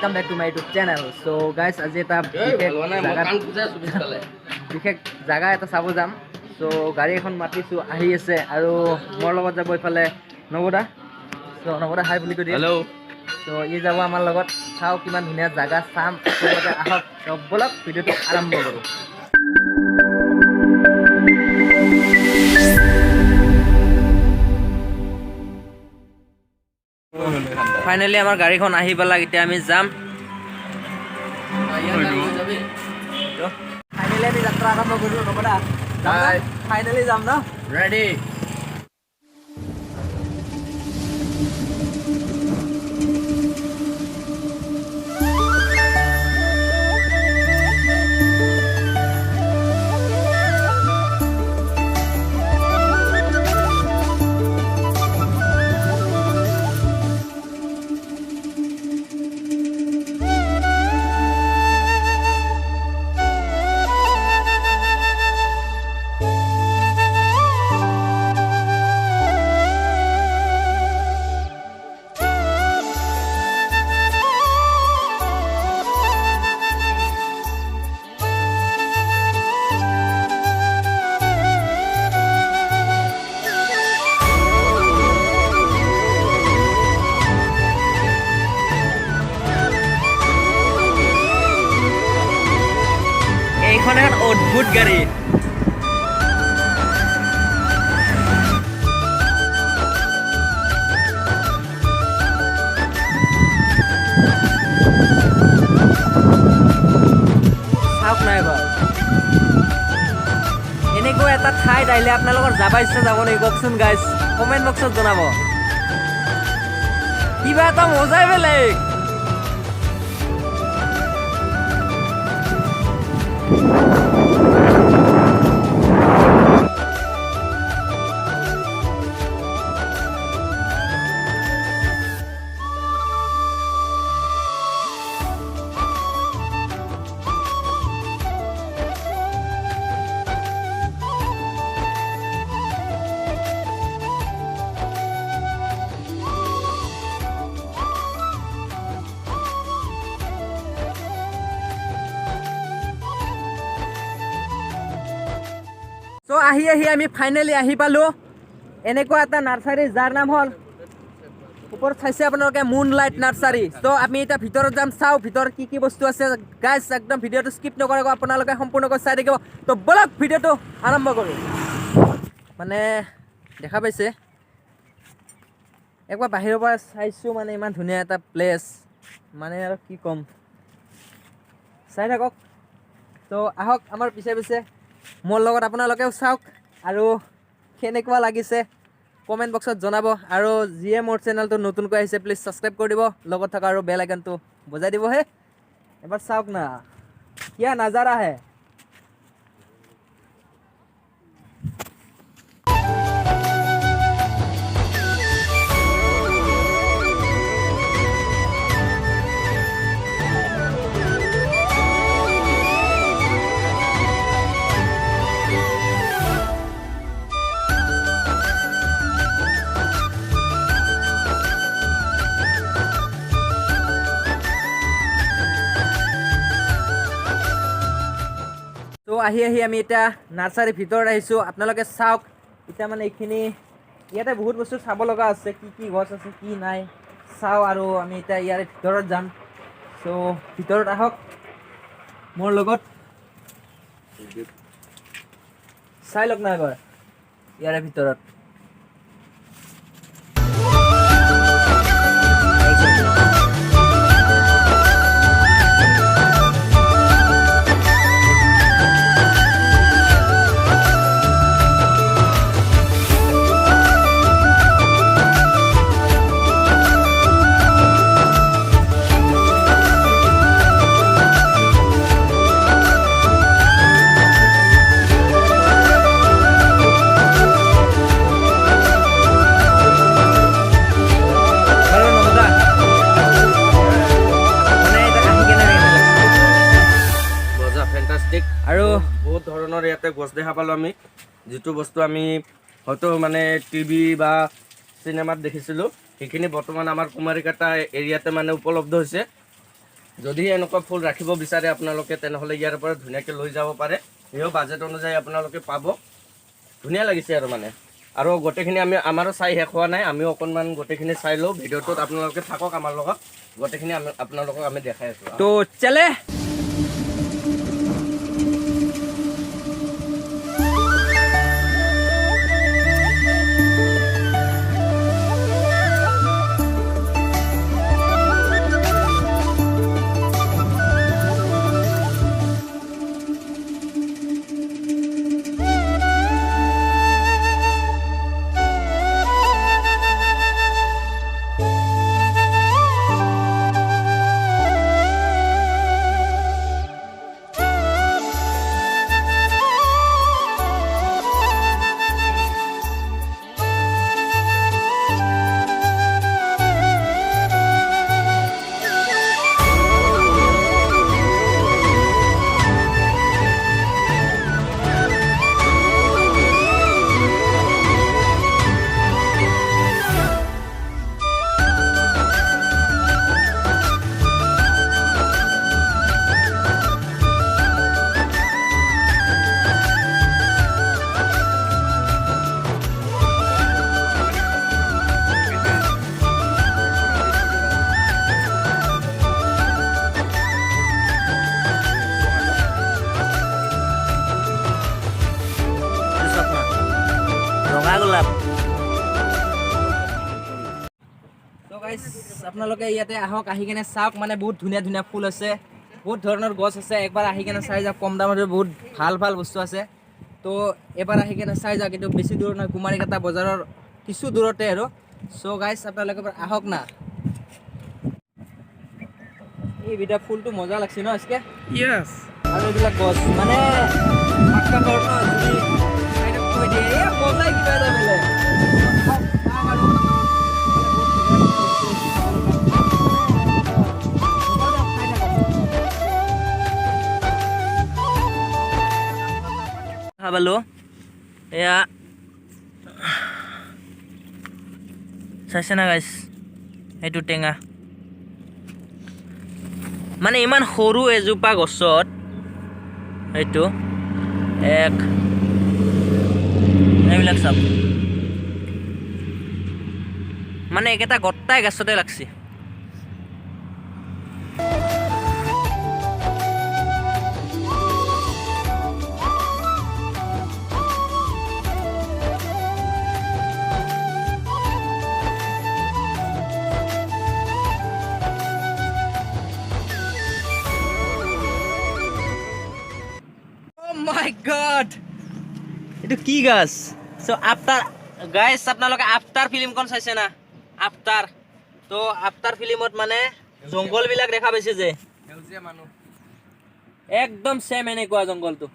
welcome back to my YouTube channel. So guys, আজি এটা বিশেষ জায়গা এটা চাব যাম. So গাড়ী এখন মাতিছো আহি আছে আৰু মোৰ লগত যাব ইফালে নবদা. So নবদা হাই বুলি কৈ দিয়া. হেল্ল'. So ই যাব আমাৰ লগত. চাও কিমান ধুনীয়া জায়গা চাম. লগতে আহক বলক ভিডিওটো আৰম্ভ কৰো. ফাইনালি আমাৰ গাড়ীখন আহি পালাক এতিয়া আমি যাম ফাইনালি আমি যাত্ৰা আৰম্ভ কৰিলো নবদা ফাইনালি যাম ন ৰেডি এইখন এখন অদ্ভুত গাড়ী চাওক নাই বাৰু এনেকুৱা এটা ঠাইত আহিলে আপোনালোকৰ যাব ইচ্ছা যাব নেকি কওকচোন গাইজ কমেণ্ট বক্সত জনাব কিবা এটা মজাই বেলেগ So আহি আমি ফাইনালি আহি পালো এনেকুৱা এটা নাৰ্সাৰী যাৰ নাম হ'ল ওপৰত চাইছে আপোনালোকে মুনলাইট নাৰ্সাৰী তো আমি এটা ভিতৰত যাম চাও ভিতৰত কি বস্তু আছে গাইজ একদম ভিডিঅ'টো স্কিপ নকৰাকৈ আপোনালোকে সম্পূৰ্ণকৈ চাই থাকিব তো বলক ভিডিঅ'টো আৰম্ভ কৰো মানে দেখা পাইছে একবাৰ বাহিৰৰ পৰা চাইছো মানে ইমান ধুনীয়া এটা প্লেচ মানে আৰু কি ক'ম চাই থাকক তো আহক আমাৰ পিছে মোৰ লগত আপোনালোকেও চাওক আৰু কেনেকুৱা লাগিছে কমেণ্ট বক্সত জনাব আৰু যিয়ে মোৰ চেনেলটো নতুনকৈ আহিছে প্লিজ ছাবস্ক্ৰাইব কৰি দিব লগত থকা আৰু বেল আইকনটো বজাই দিব হে এবাৰ চাওক না কিয়া নাজাৰা হে তো আহি আমি এতিয়া নাৰ্সাৰীৰ ভিতৰত আহিছোঁ আপোনালোকে চাওক এতিয়া মানে এইখিনি ইয়াতে বহুত বস্তু চাব লগা আছে কি গছ আছে কি নাই চাওঁ আৰু আমি এতিয়া ইয়াৰে ভিতৰত যাম চ' ভিতৰত আহক মোৰ লগত চাই লওক না এবাৰ ইয়াৰে ভিতৰত আৰু বহুত ধৰণৰ ইয়াতে গছ দেখা পালোঁ আমি যিটো বস্তু আমি হয়তো মানে টিভি বা চিনেমাত দেখিছিলোঁ সেইখিনি বৰ্তমান আমাৰ কুমাৰিকাটা এৰিয়াতে মানে উপলব্ধ হৈছে যদি এনেকুৱা ফুল ৰাখিব বিচাৰে আপোনালোকে তেনেহ'লে ইয়াৰ পৰা ধুনীয়াকৈ লৈ যাব পাৰে। সেয়াও বাজেট অনুযায়ী আপোনালোকে পাব। ধুনীয়া লাগিছে আৰু মানে, আৰু গোটেইখিনি আমাৰো চাই শেষ হোৱা নাই, আমিও অকণমান গোটেইখিনি চাই লওঁ। ভিডিঅ'টোত আপোনালোকে থাকক আমাৰ লগত, গোটেইখিনি আপোনালোকক আমি দেখাই আছোঁ। তো চলে ৰঙা গোলাপ। তো গাইজ আপোনালোকে ইয়াতে আহক, আহি কেনে চাওক, মানে বহুত ধুনীয়া ধুনীয়া ফুল আছে, বহুত ধৰণৰ গছ আছে। একবাৰ আহি কেনে চাই যাওক, কম দামতে বহুত ভাল ভাল বস্তু আছে। তো এবাৰ আহি কেনে চাই যাওক, কিন্তু বেছি দূৰ নহয়, কুমাৰীকাটা বজাৰৰ কিছু দূৰতে আৰু। চ' গাইজ আপোনালোকে এবাৰ আহক না। এইবিলাক ফুলটো মজা লাগছে ন আজকে। য়েছ। আৰু এইবিলাক গছ মানে পাক্কা ঘৰ ন, যদি চাইডত থৈ দিয়ে এই মজাই কিবা এটা বেলেগ। খাবালো এয়া চাইছে না গাইছ, এইটো টেঙা মানে ইমান সৰু এজোপা গছত এইটো এইবিলাক চাব, মানে একেটা গোটাই গছতে লাগছে। মাই গড, এইটো কি গাছ? চ' আফটাৰ গাইছ আপোনালোকে আফটাৰ ফিল্মখন চাইছে না? আফটাৰ, তো আফটাৰ ফিল্মত মানে জংঘলবিলাক দেখা পাইছে যে সেউজীয়া মানুহ একদম ছেম এনেকুৱা জংঘলটো।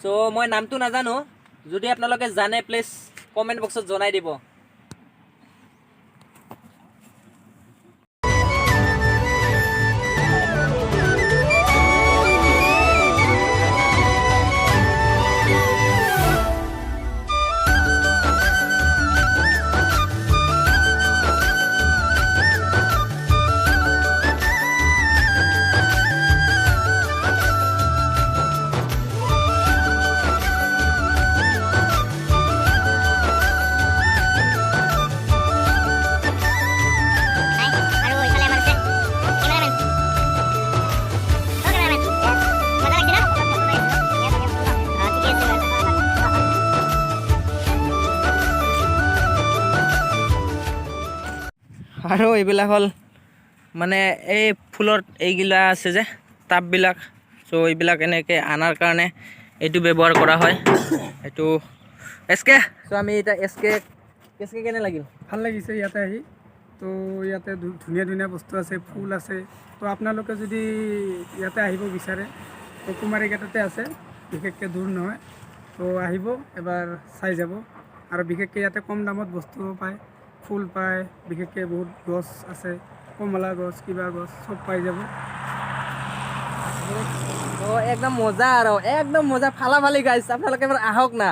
চ' মই নামটো নাজানো, যদি আপোনালোকে জানে প্লিজ কমেণ্ট বক্সত জনাই দিব। আৰু এইবিলাক হ'ল মানে এই ফুলৰ এইগিলা আছে যে টাববিলাক, চ' এইবিলাক এনেকৈ আনাৰ কাৰণে এইটো ব্যৱহাৰ কৰা হয়। এইটো এছকে, চ' আমি এতিয়া এছকে কেনে লাগিল? ভাল লাগিছে ইয়াতে আহি। তো ইয়াতে ধুনীয়া ধুনীয়া বস্তু আছে, ফুল আছে। তো আপোনালোকে যদি ইয়াতে আহিব বিচাৰে তো কুমাৰীঘাটতে আছে, বিশেষকৈ দূৰ নহয়। তো আহিব এবাৰ চাই যাব। আৰু বিশেষকৈ ইয়াতে কম দামত বস্তু পায়, ফুল পায়, বিশেষকৈ বহুত গছ আছে, কমলা গছ, কিবা গছ চব পাই যাব। একদম মজা আৰু একদম মজা, ফালা ফালি গাইছ, আপোনালোকে এবাৰ আহক না।